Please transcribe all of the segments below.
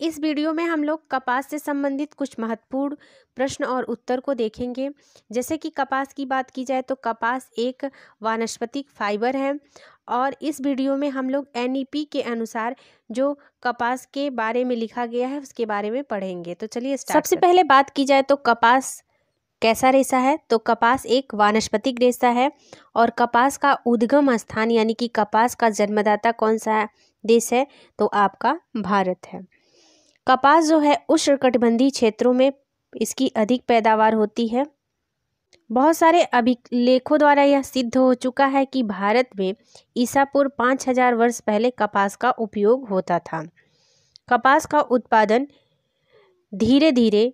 इस वीडियो में हम लोग कपास से संबंधित कुछ महत्वपूर्ण प्रश्न और उत्तर को देखेंगे। जैसे कि कपास की बात की जाए तो कपास एक वानस्पतिक फाइबर है और इस वीडियो में हम लोग एनईपी के अनुसार जो कपास के बारे में लिखा गया है उसके बारे में पढ़ेंगे। तो चलिए स्टार्ट सबसे पहले बात की जाए तो कपास कैसा रेशा है, तो कपास एक वानस्पतिक रेशा है और कपास का उद्गम स्थान यानी कि कपास का जन्मदाता कौन सा देश है, तो आपका भारत है। कपास जो है उष्णकटिबंधीय क्षेत्रों में इसकी अधिक पैदावार होती है। बहुत सारे अभिलेखों द्वारा यह सिद्ध हो चुका है कि भारत में ईसा पूर्व 5000 वर्ष पहले कपास का उपयोग होता था। कपास का उत्पादन धीरे धीरे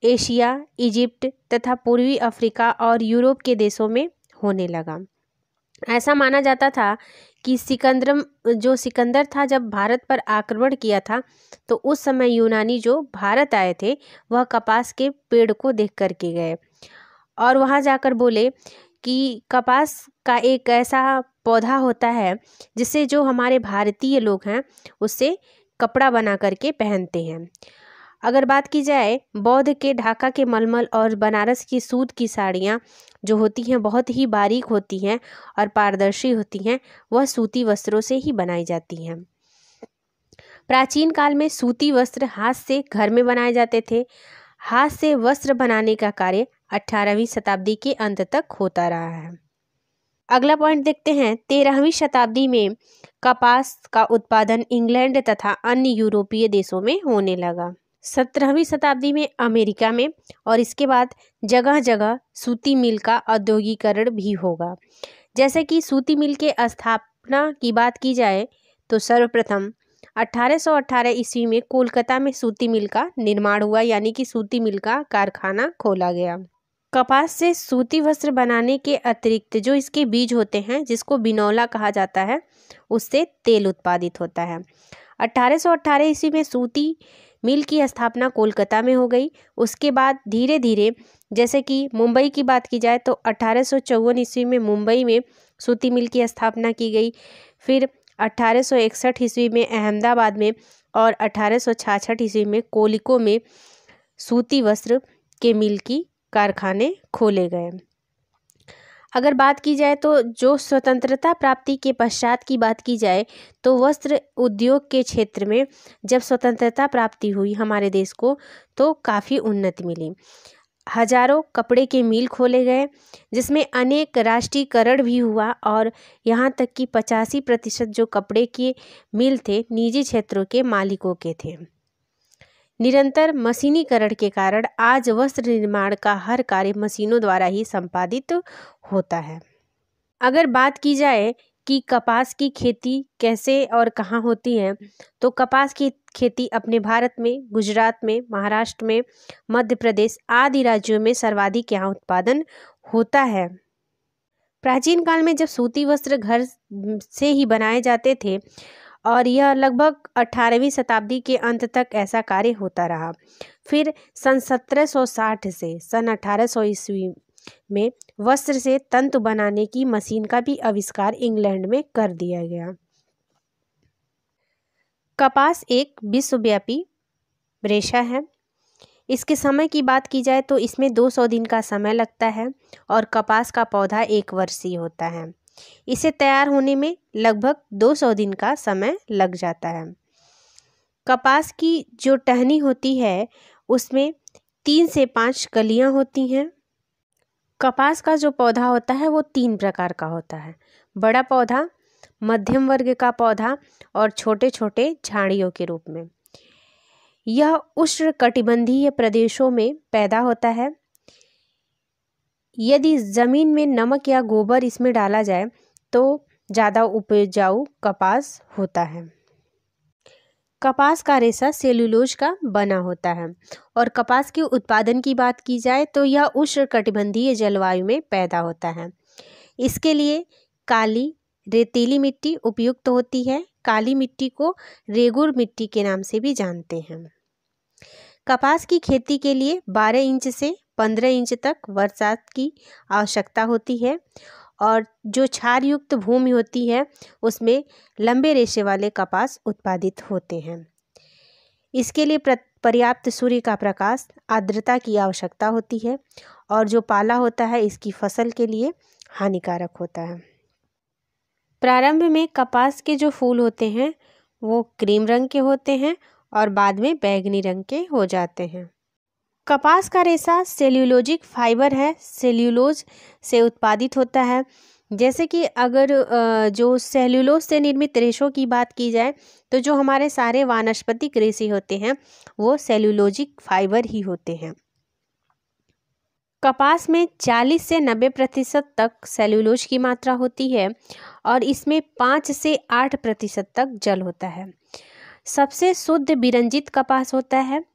एशिया, इजिप्ट तथा पूर्वी अफ्रीका और यूरोप के देशों में होने लगा। ऐसा माना जाता था कि सिकंदर था जब भारत पर आक्रमण किया था तो उस समय यूनानी जो भारत आए थे वह कपास के पेड़ को देख कर के गए और वहां जाकर बोले कि कपास का एक ऐसा पौधा होता है जिससे जो हमारे भारतीय लोग हैं उससे कपड़ा बना करके पहनते हैं। अगर बात की जाए बौद्ध के ढाका के मलमल और बनारस की सूत की साड़ियाँ जो होती हैं बहुत ही बारीक होती हैं और पारदर्शी होती हैं, वह सूती वस्त्रों से ही बनाई जाती हैं। प्राचीन काल में सूती वस्त्र हाथ से घर में बनाए जाते थे। हाथ से वस्त्र बनाने का कार्य 18वीं शताब्दी के अंत तक होता रहा है। अगला पॉइंट देखते हैं। 13वीं शताब्दी में कपास का उत्पादन इंग्लैंड तथा अन्य यूरोपीय देशों में होने लगा। 17वीं शताब्दी में अमेरिका में और इसके बाद जगह जगह सूती मिल का औद्योगिकरण भी होगा। जैसे कि सूती मिल के स्थापना की बात की जाए तो सर्वप्रथम 1818 ईस्वी में कोलकाता में सूती मिल का निर्माण हुआ, यानी कि सूती मिल का कारखाना खोला गया। कपास से सूती वस्त्र बनाने के अतिरिक्त जो इसके बीज होते हैं जिसको बिनौला कहा जाता है, उससे तेल उत्पादित होता है। 1818 ईस्वी में सूती मिल की स्थापना कोलकाता में हो गई। उसके बाद धीरे धीरे जैसे कि मुंबई की बात की जाए तो 1854 ईस्वी में मुंबई में सूती मिल की स्थापना की गई। फिर 1861 ईस्वी में अहमदाबाद में और 1866 ईस्वी में कोलिको में सूती वस्त्र के मिल की कारखाने खोले गए। अगर बात की जाए तो जो स्वतंत्रता प्राप्ति के पश्चात की बात की जाए तो वस्त्र उद्योग के क्षेत्र में जब स्वतंत्रता प्राप्ति हुई हमारे देश को तो काफ़ी उन्नति मिली। हजारों कपड़े के मिल खोले गए जिसमें अनेक राष्ट्रीयकरण भी हुआ और यहाँ तक कि 85% जो कपड़े के मिल थे निजी क्षेत्रों के मालिकों के थे। निरंतर मशीनीकरण के कारण आज वस्त्र निर्माण का हर कार्य मशीनों द्वारा ही संपादित होता है। अगर बात की जाए कि कपास की खेती कैसे और कहाँ होती है तो कपास की खेती अपने भारत में गुजरात में, महाराष्ट्र में, मध्य प्रदेश आदि राज्यों में सर्वाधिक यहाँ उत्पादन होता है। प्राचीन काल में जब सूती वस्त्र घर से ही बनाए जाते थे और यह लगभग 18वीं शताब्दी के अंत तक ऐसा कार्य होता रहा। फिर सन 1760 से सन 1800 ईस्वी में वस्त्र से तंतु बनाने की मशीन का भी आविष्कार इंग्लैंड में कर दिया गया। कपास एक विश्वव्यापी रेशा है। इसके समय की बात की जाए तो इसमें 200 दिन का समय लगता है और कपास का पौधा 1 वर्षीय होता है। इसे तैयार होने में लगभग 200 दिन का समय लग जाता है। कपास की जो टहनी होती है उसमें 3 से 5 कलियां होती हैं। कपास का जो पौधा होता है वो 3 प्रकार का होता है। बड़ा पौधा, मध्यम वर्ग का पौधा और छोटे छोटे झाड़ियों के रूप में। यह उष्णकटिबंधीय प्रदेशों में पैदा होता है। यदि ज़मीन में नमक या गोबर इसमें डाला जाए तो ज़्यादा उपजाऊ कपास होता है। कपास का रेशा सेल्यूलोज का बना होता है और कपास के उत्पादन की बात की जाए तो यह उष्णकटिबंधीय जलवायु में पैदा होता है। इसके लिए काली रेतीली मिट्टी उपयुक्त होती है। काली मिट्टी को रेगुर मिट्टी के नाम से भी जानते हैं। कपास की खेती के लिए 12 इंच से 15 इंच तक बरसात की आवश्यकता होती है और जो क्षार युक्त भूमि होती है उसमें लंबे रेशे वाले कपास उत्पादित होते हैं। इसके लिए पर्याप्त सूर्य का प्रकाश, आर्द्रता की आवश्यकता होती है और जो पाला होता है इसकी फसल के लिए हानिकारक होता है। प्रारंभ में कपास के जो फूल होते हैं वो क्रीम रंग के होते हैं और बाद में बैंगनी रंग के हो जाते हैं। कपास का रेशा सेल्यूलोजिक फाइबर है, सेल्यूलोज से उत्पादित होता है। जैसे कि अगर जो सेल्यूलोज से निर्मित रेशों की बात की जाए तो जो हमारे सारे वानस्पतिक रेशे होते हैं वो सेल्यूलोजिक फाइबर ही होते हैं। कपास में 40 से 90% तक सेल्यूलोज की मात्रा होती है और इसमें 5 से 8% तक जल होता है। सबसे शुद्ध विरंजित कपास होता है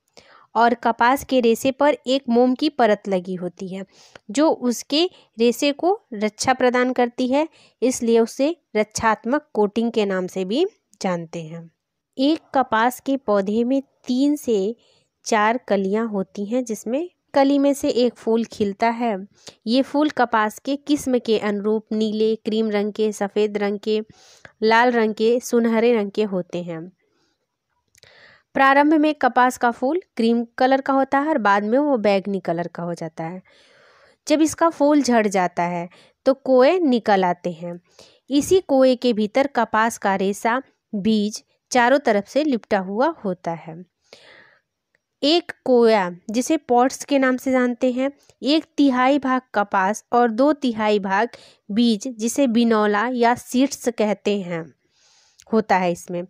और कपास के रेशे पर एक मोम की परत लगी होती है जो उसके रेशे को रक्षा प्रदान करती है, इसलिए उसे रक्षात्मक कोटिंग के नाम से भी जानते हैं। एक कपास के पौधे में 3 से 4 कलियां होती हैं जिसमें कली में से एक फूल खिलता है। ये फूल कपास के किस्म के अनुरूप नीले, क्रीम रंग के, सफ़ेद रंग के, लाल रंग के, सुनहरे रंग के होते हैं। प्रारंभ में कपास का फूल क्रीम कलर का होता है और बाद में वो बैंगनी कलर का हो जाता है। जब इसका फूल झड़ जाता है तो कोए निकल आते हैं। इसी कोए के भीतर कपास का रेशा, बीज चारों तरफ से लिपटा हुआ होता है। एक कोया जिसे पॉट्स के नाम से जानते हैं, 1/3 भाग कपास और 2/3 भाग बीज जिसे बिनौला या सीड्स कहते हैं होता है इसमें।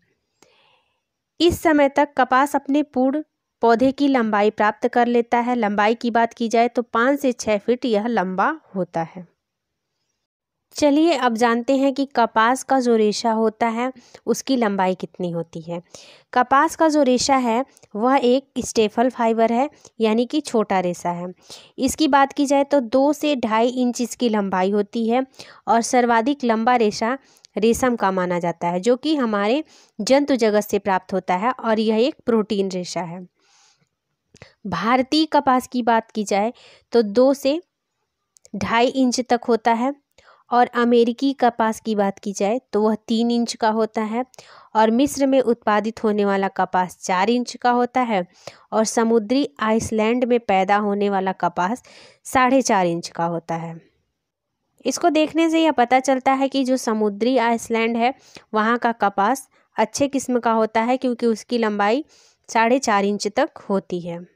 इस समय तक कपास अपने पूर्ण पौधे की लंबाई प्राप्त कर लेता है। लंबाई की बात की जाए तो 5 से 6 फीट यह लंबा होता है। चलिए अब जानते हैं कि कपास का जो रेशा होता है उसकी लंबाई कितनी होती है। कपास का जो रेशा है वह एक स्टेपल फाइबर है, यानी कि छोटा रेशा है। इसकी बात की जाए तो 2 से 2.5 इंच इसकी लंबाई होती है और सर्वाधिक लंबा रेशा रेशम का माना जाता है जो कि हमारे जंतु जगत से प्राप्त होता है और यह एक प्रोटीन रेशा है। भारतीय कपास की बात की जाए तो 2 से 2.5 इंच तक होता है और अमेरिकी कपास की बात की जाए तो वह 3 इंच का होता है और मिस्र में उत्पादित होने वाला कपास 4 इंच का होता है और समुद्री आइसलैंड में पैदा होने वाला कपास 4.5 इंच का होता है। इसको देखने से यह पता चलता है कि जो समुद्री आइसलैंड है वहाँ का कपास अच्छे किस्म का होता है क्योंकि उसकी लंबाई 4.5 इंच तक होती है।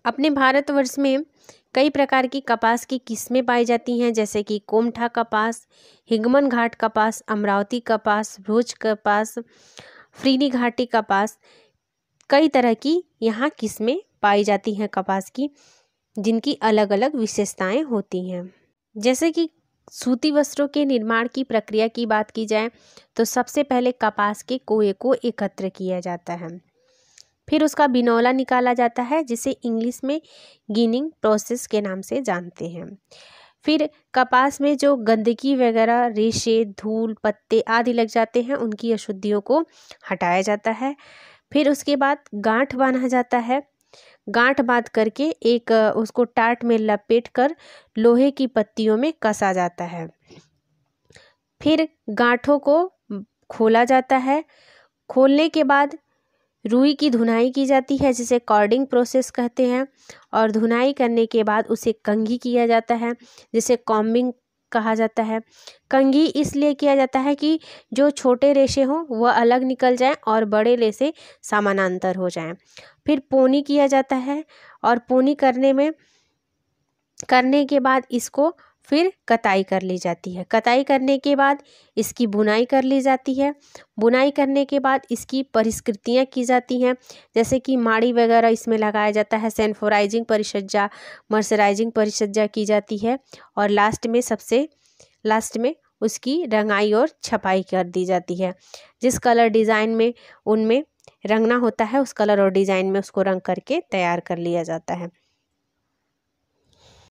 अपने भारतवर्ष में कई प्रकार की कपास की किस्में पाई जाती हैं, जैसे कि कोमठा कपास, हिंगमन घाट कपास, अमरावती कपास, भोज कपास, फ्रीनी घाटी कपास। कई तरह की यहाँ किस्में पाई जाती हैं कपास की, जिनकी अलग अलग विशेषताएं होती हैं। जैसे कि सूती वस्त्रों के निर्माण की प्रक्रिया की बात की जाए तो सबसे पहले कपास के कोए को एकत्र किया जाता है, फिर उसका बिनौला निकाला जाता है जिसे इंग्लिश में गिनिंग प्रोसेस के नाम से जानते हैं। फिर कपास में जो गंदगी वगैरह, रेशे, धूल, पत्ते आदि लग जाते हैं उनकी अशुद्धियों को हटाया जाता है। फिर उसके बाद गांठ बांधा जाता है। गांठ बांध करके एक उसको टाट में लपेट कर लोहे की पत्तियों में कसा जाता है। फिर गांठों को खोला जाता है। खोलने के बाद रुई की धुनाई की जाती है जिसे कॉर्डिंग प्रोसेस कहते हैं और धुनाई करने के बाद उसे कंघी किया जाता है जिसे कॉम्बिंग कहा जाता है। कंघी इसलिए किया जाता है कि जो छोटे रेशे हों वह अलग निकल जाएं और बड़े रेशे समानांतर हो जाएं। फिर पोनी किया जाता है और पोनी करने के बाद इसको फिर कताई कर ली जाती है। कताई करने के बाद इसकी बुनाई कर ली जाती है। बुनाई करने के बाद इसकी परिष्कृतियाँ की जाती हैं, जैसे कि माड़ी वगैरह इसमें लगाया जाता है, सैनिटाइजिंग परिचर्या, मर्सराइजिंग परिचर्या की जाती है और सबसे लास्ट में उसकी रंगाई और छपाई कर दी जाती है। जिस कलर डिज़ाइन में उनमें रंगना होता है उस कलर और डिज़ाइन में उसको रंग करके तैयार कर लिया जाता है।